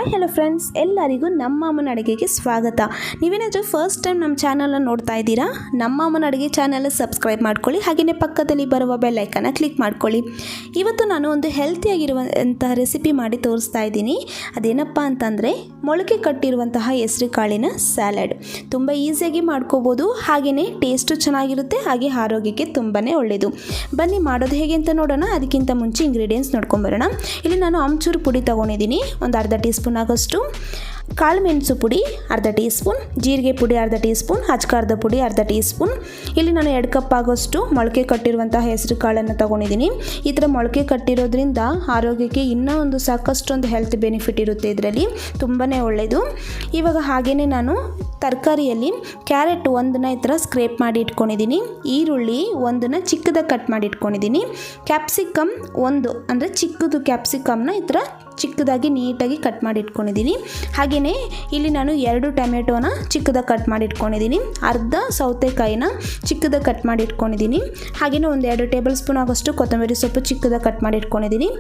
Hi hello friends, ಎಲ್ಲರಿಗೂ ನಮ್ಮ ಅಮ್ಮನ ಅಡುಗೆಗೆ ಸ್ವಾಗತ. ನೀವೇನಾದರೂ ಫಸ್ಟ್ ಟೈಮ್ ನಮ್ಮ ಚಾನಲ್ನ ನೋಡ್ತಾ ಇದ್ದೀರಾ, ನಮ್ಮ ಅಮ್ಮನ ಅಡುಗೆ ಚಾನಲ್ ಸಬ್ಸ್ಕ್ರೈಬ್ ಮಾಡ್ಕೊಳ್ಳಿ. ಹಾಗೆಯೇ ಪಕ್ಕದಲ್ಲಿ ಬರುವ ಬೆಲ್ ಐಕನ್ನ ಕ್ಲಿಕ್ ಮಾಡ್ಕೊಳ್ಳಿ. ಇವತ್ತು ನಾನು ಒಂದು ಹೆಲ್ತಿಯಾಗಿರುವಂತಹ ರೆಸಿಪಿ ಮಾಡಿ ತೋರಿಸ್ತಾ ಇದ್ದೀನಿ. ಅದೇನಪ್ಪ ಅಂತಂದರೆ ಮೊಳಕೆ ಕಟ್ಟಿರುವಂತಹ ಹೆಸರು ಕಾಳಿನ ಸ್ಯಾಲಡ್. ತುಂಬ ಈಸಿಯಾಗಿ ಮಾಡ್ಕೋಬೋದು, ಹಾಗೆಯೇ ಟೇಸ್ಟು ಚೆನ್ನಾಗಿರುತ್ತೆ, ಹಾಗೆ ಆರೋಗ್ಯಕ್ಕೆ ತುಂಬಾ ಒಳ್ಳೆಯದು. ಬನ್ನಿ ಮಾಡೋದು ಹೇಗೆ ಅಂತ ನೋಡೋಣ. ಅದಕ್ಕಿಂತ ಮುಂಚೆ ಇಂಗ್ರೀಡಿಯೆಂಟ್ಸ್ ನೋಡ್ಕೊಂಬರೋಣ. ಇಲ್ಲಿ ನಾನು ಆಮ್ಚೂರ್ ಪುಡಿ ತೊಗೊಂಡಿದ್ದೀನಿ, ಒಂದು ಅರ್ಧ ಟೀ ಸ್ಪೂನ್ ಆಗೋಷ್ಟು. ಕಾಳು ಮೆಣಸು ಪುಡಿ ಅರ್ಧ ಟೀ ಸ್ಪೂನ್, ಜೀರಿಗೆ ಪುಡಿ ಅರ್ಧ ಟೀ ಸ್ಪೂನ್, ಅಚ್ಕಾರದ ಪುಡಿ ಅರ್ಧ ಟೀ ಸ್ಪೂನ್. ಇಲ್ಲಿ ನಾನು 2 ಕಪ್ ಆಗೋಷ್ಟು ಮೊಳಕೆ ಕಟ್ಟಿರುವಂತಹ ಹೆಸರು ಕಾಳನ್ನು ತೊಗೊಂಡಿದ್ದೀನಿ. ಈ ಥರ ಮೊಳಕೆ ಕಟ್ಟಿರೋದ್ರಿಂದ ಆರೋಗ್ಯಕ್ಕೆ ಇನ್ನೂ ಒಂದು ಸಾಕಷ್ಟೊಂದು ಹೆಲ್ತ್ ಬೆನಿಫಿಟ್ ಇರುತ್ತೆ, ಇದರಲ್ಲಿ ತುಂಬಾ ಒಳ್ಳೆಯದು. ಇವಾಗ ಹಾಗೆಯೇ ನಾನು ತರಕಾರಿಯಲ್ಲಿ ಕ್ಯಾರೆಟ್ ಒಂದನ್ನ ಈ ಥರ ಸ್ಕ್ರೇಪ್ ಮಾಡಿ ಇಟ್ಕೊಂಡಿದ್ದೀನಿ, ಈರುಳ್ಳಿ ಒಂದನ್ನು ಚಿಕ್ಕದಾಗಿ ಕಟ್ ಮಾಡಿ ಇಟ್ಕೊಂಡಿದ್ದೀನಿ, ಕ್ಯಾಪ್ಸಿಕಮ್ ಒಂದು ಅಂದರೆ ಚಿಕ್ಕದು ಕ್ಯಾಪ್ಸಿಕಮ್ನ ಈ ಥರ ಚಿಕ್ಕದಾಗಿ ನೀಟಾಗಿ ಕಟ್ ಮಾಡಿ ಇಟ್ಕೊಂಡಿದ್ದೀನಿ. ಹಾಗೆಯೇ ಇಲ್ಲಿ ನಾನು 2 ಟೊಮೆಟೋನ ಚಿಕ್ಕದಾಗಿ ಕಟ್ ಮಾಡಿ ಇಟ್ಕೊಂಡಿದ್ದೀನಿ, ಅರ್ಧ ಸೌತೆಕಾಯಿನ ಚಿಕ್ಕದಾಗಿ ಕಟ್ ಮಾಡಿ ಇಟ್ಕೊಂಡಿದ್ದೀನಿ. ಹಾಗೆಯೇ ಒಂದು 2 ಟೇಬಲ್ ಸ್ಪೂನ್ ಆಗೋಷ್ಟು ಕೊತ್ತಂಬರಿ ಸೊಪ್ಪು ಚಿಕ್ಕದಾಗಿ ಕಟ್ ಮಾಡಿ ಇಟ್ಕೊಂಡಿದ್ದೀನಿ,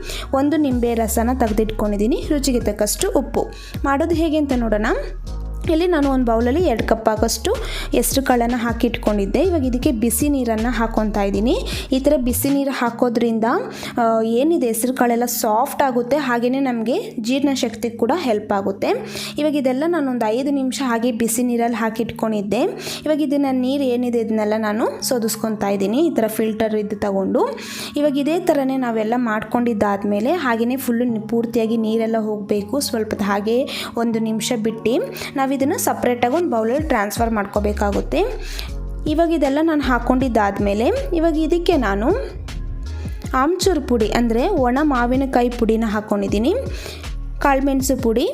ಒಂದು ನಿಂಬೆ ರಸನ ತೆಗೆದಿಟ್ಕೊಂಡಿದ್ದೀನಿ, ರುಚಿಗೆ ತಕ್ಕಷ್ಟು ಉಪ್ಪು. ಮಾಡೋದು ಹೇಗೆ ಅಂತ ನೋಡೋಣ. ಇಲ್ಲಿ ನಾನು ಒಂದು ಬೌಲಲ್ಲಿ 2 ಕಪ್ ಆಗೋಷ್ಟು ಹೆಸರು ಕಾಳನ್ನು ಹಾಕಿ ಇಟ್ಕೊಂಡಿದ್ದೆ. ಇವಾಗ ಇದಕ್ಕೆ ಬಿಸಿ ನೀರನ್ನು ಹಾಕ್ಕೊತಾ ಇದ್ದೀನಿ. ಈ ಥರ ಬಿಸಿ ನೀರು ಹಾಕೋದ್ರಿಂದ ಏನಿದೆ ಹೆಸರು ಕಾಳೆಲ್ಲ ಸಾಫ್ಟ್ ಆಗುತ್ತೆ, ಹಾಗೆಯೇ ನಮಗೆ ಜೀರ್ಣಶಕ್ತಿ ಕೂಡ ಹೆಲ್ಪ್ ಆಗುತ್ತೆ. ಇವಾಗ ಇದೆಲ್ಲ ನಾನು ಒಂದು 5 ನಿಮಿಷ ಹಾಗೆ ಬಿಸಿ ನೀರಲ್ಲಿ ಹಾಕಿ ಇಟ್ಕೊಂಡಿದ್ದೆ. ಇವಾಗ ಇದನ್ನು ನೀರು ಏನಿದೆ ಇದನ್ನೆಲ್ಲ ನಾನು ಸೋದಿಸ್ಕೊತಾ ಇದ್ದೀನಿ, ಈ ಥರ ಫಿಲ್ಟರ್ ಇದು ತಗೊಂಡು. ಇವಾಗ ಇದೇ ಥರನೇ ನಾವೆಲ್ಲ ಮಾಡ್ಕೊಂಡಿದ್ದಾದಮೇಲೆ ಹಾಗೆಯೇ ಫುಲ್ಲು ಪೂರ್ತಿಯಾಗಿ ನೀರೆಲ್ಲ ಹೋಗಬೇಕು. ಸ್ವಲ್ಪ ಹಾಗೆ 1 ನಿಮಿಷ ಬಿಟ್ಟು ನಾವು ಇದನ್ನು ಸಪ್ರೇಟಾಗಿ ಒಂದು ಬೌಲಲ್ಲಿ ಟ್ರಾನ್ಸ್ಫರ್ ಮಾಡ್ಕೋಬೇಕಾಗುತ್ತೆ. ಇವಾಗ ಇದೆಲ್ಲ ನಾನು ಹಾಕ್ಕೊಂಡಿದ್ದಾದಮೇಲೆ ಇವಾಗ ಇದಕ್ಕೆ ನಾನು ಆಮ್ಚೂರ್ ಪುಡಿ ಅಂದರೆ ಒಣ ಮಾವಿನಕಾಯಿ ಪುಡಿನ ಹಾಕ್ಕೊಂಡಿದ್ದೀನಿ, ಕಾಳುಮೆಣಸು ಪುಡಿ,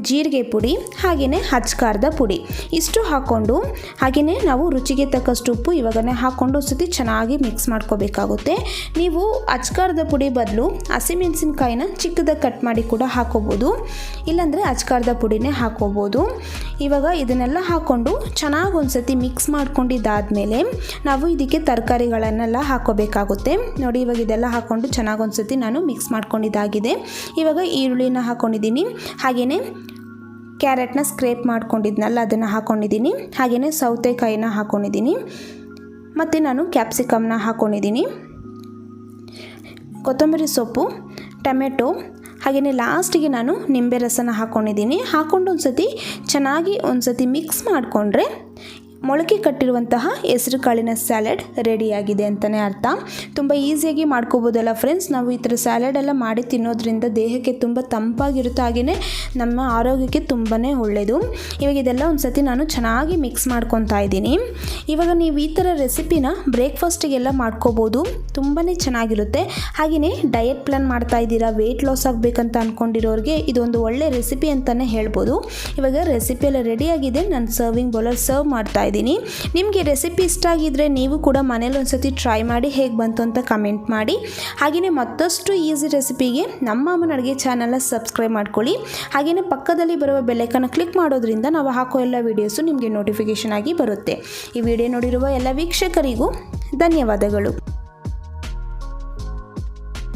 ಜೀರಿಗೆ ಪುಡಿ, ಹಾಗೆಯೇ ಅಚ್ಕಾರದ ಪುಡಿ ಇಷ್ಟು ಹಾಕ್ಕೊಂಡು, ಹಾಗೆಯೇ ನಾವು ರುಚಿಗೆ ತಕ್ಕಷ್ಟು ಉಪ್ಪು ಇವಾಗನೇ ಹಾಕ್ಕೊಂಡು ಒಂದ್ಸತಿ ಚೆನ್ನಾಗಿ ಮಿಕ್ಸ್ ಮಾಡ್ಕೋಬೇಕಾಗುತ್ತೆ. ನೀವು ಅಚ್ಕಾರದ ಪುಡಿ ಬದಲು ಹಸಿಮೆಣಸಿನ್ಕಾಯಿನ ಚಿಕ್ಕದಾಗಿ ಕಟ್ ಮಾಡಿ ಕೂಡ ಹಾಕೋಬೋದು, ಇಲ್ಲಾಂದರೆ ಅಚ್ಕಾರದ ಪುಡಿನೇ ಹಾಕೋಬೋದು. ಇವಾಗ ಇದನ್ನೆಲ್ಲ ಹಾಕ್ಕೊಂಡು ಚೆನ್ನಾಗಿ ಒಂದ್ಸತಿ ಮಿಕ್ಸ್ ಮಾಡ್ಕೊಂಡಿದ್ದಾದಮೇಲೆ ನಾವು ಇದಕ್ಕೆ ತರಕಾರಿಗಳನ್ನೆಲ್ಲ ಹಾಕೋಬೇಕಾಗುತ್ತೆ. ನೋಡಿ, ಇವಾಗ ಇದೆಲ್ಲ ಹಾಕ್ಕೊಂಡು ಚೆನ್ನಾಗಿ ಒಂದ್ಸತಿ ನಾನು ಮಿಕ್ಸ್ ಮಾಡ್ಕೊಂಡಿದ್ದಾಗಿದೆ. ಇವಾಗ ಈರುಳ್ಳಿನ ಹಾಕ್ಕೊಂಡಿದ್ದೀನಿ, ಹಾಗೆಯೇ ಕ್ಯಾರೆಟ್ನ ಸ್ಕ್ರೇಪ್ ಮಾಡ್ಕೊಂಡಿದ್ನಲ್ಲ ಅದನ್ನು ಹಾಕ್ಕೊಂಡಿದ್ದೀನಿ, ಹಾಗೆಯೇ ಸೌತೆಕಾಯಿನ ಹಾಕ್ಕೊಂಡಿದ್ದೀನಿ, ಮತ್ತು ನಾನು ಕ್ಯಾಪ್ಸಿಕಮ್ನ ಹಾಕ್ಕೊಂಡಿದ್ದೀನಿ, ಕೊತ್ತಂಬರಿ ಸೊಪ್ಪು, ಟೊಮೆಟೊ, ಹಾಗೆಯೇ ಲಾಸ್ಟಿಗೆ ನಾನು ನಿಂಬೆ ರಸನ ಹಾಕ್ಕೊಂಡಿದ್ದೀನಿ. ಹಾಕ್ಕೊಂಡು ಚೆನ್ನಾಗಿ ಒಂದ್ಸತಿ ಮಿಕ್ಸ್ ಮಾಡಿಕೊಂಡ್ರೆ ಮೊಳಕೆ ಕಟ್ಟಿರುವಂತಹ ಹೆಸರು ಕಾಳಿನ ಸ್ಯಾಲಡ್ ರೆಡಿಯಾಗಿದೆ ಅಂತಲೇ ಅರ್ಥ. ತುಂಬ ಈಸಿಯಾಗಿ ಮಾಡ್ಕೋಬೋದಲ್ಲ ಫ್ರೆಂಡ್ಸ್. ನಾವು ಈ ಥರ ಸ್ಯಾಲಡ್ ಎಲ್ಲ ಮಾಡಿ ತಿನ್ನೋದ್ರಿಂದ ದೇಹಕ್ಕೆ ತುಂಬ ತಂಪಾಗಿರುತ್ತೆ, ಹಾಗೆಯೇ ನಮ್ಮ ಆರೋಗ್ಯಕ್ಕೆ ತುಂಬಾ ಒಳ್ಳೆಯದು. ಇವಾಗ ಇದೆಲ್ಲ ಒಂದ್ಸತಿ ನಾನು ಚೆನ್ನಾಗಿ ಮಿಕ್ಸ್ ಮಾಡ್ಕೊತಾ ಇದ್ದೀನಿ. ಇವಾಗ ನೀವು ಈ ಥರ ರೆಸಿಪಿನ ಬ್ರೇಕ್ಫಾಸ್ಟಿಗೆಲ್ಲ ಮಾಡ್ಕೋಬೋದು, ತುಂಬಾ ಚೆನ್ನಾಗಿರುತ್ತೆ. ಹಾಗೆಯೇ ಡಯಟ್ ಪ್ಲಾನ್ ಮಾಡ್ತಾ ಇದ್ದೀರಾ, ವೆಯ್ಟ್ ಲಾಸ್ ಆಗಬೇಕಂತ ಅಂದ್ಕೊಂಡಿರೋರಿಗೆ ಇದೊಂದು ಒಳ್ಳೆ ರೆಸಿಪಿ ಅಂತಲೇ ಹೇಳ್ಬೋದು. ಇವಾಗ ರೆಸಿಪಿ ಎಲ್ಲ ರೆಡಿಯಾಗಿದೆ, ನಾನು ಸರ್ವಿಂಗ್ ಬೌಲಲ್ಲಿ ಸರ್ವ್ ಮಾಡ್ತಾ ಇದ್ದೀನಿ. ನಿಮಗೆ ರೆಸಿಪಿ ಇಷ್ಟ ಆಗಿದ್ರೆ ನೀವು ಕೂಡ ಮನೇಲಿ ಒಂದ್ಸತಿ ಟ್ರೈ ಮಾಡಿ ಹೇಗೆ ಬಂತು ಅಂತ ಕಮೆಂಟ್ ಮಾಡಿ. ಹಾಗೆಯೇ ಮತ್ತಷ್ಟು ಈಸಿ ರೆಸಿಪಿಗೆ ನಮ್ಮ ಅಮ್ಮನ ಅಡುಗೆ ಚಾನಲ್ನ ಸಬ್ಸ್ಕ್ರೈಬ್ ಮಾಡ್ಕೊಳ್ಳಿ. ಹಾಗೆಯೇ ಪಕ್ಕದಲ್ಲಿ ಬರುವ ಬೆಲ್ ಐಕಾನ್ ಕ್ಲಿಕ್ ಮಾಡೋದ್ರಿಂದ ನಾವು ಹಾಕೋ ಎಲ್ಲ ವೀಡಿಯೋಸು ನಿಮಗೆ ನೋಟಿಫಿಕೇಷನ್ ಆಗಿ ಬರುತ್ತೆ. ಈ ವಿಡಿಯೋ ನೋಡಿರುವ ಎಲ್ಲ ವೀಕ್ಷಕರಿಗೂ ಧನ್ಯವಾದಗಳು.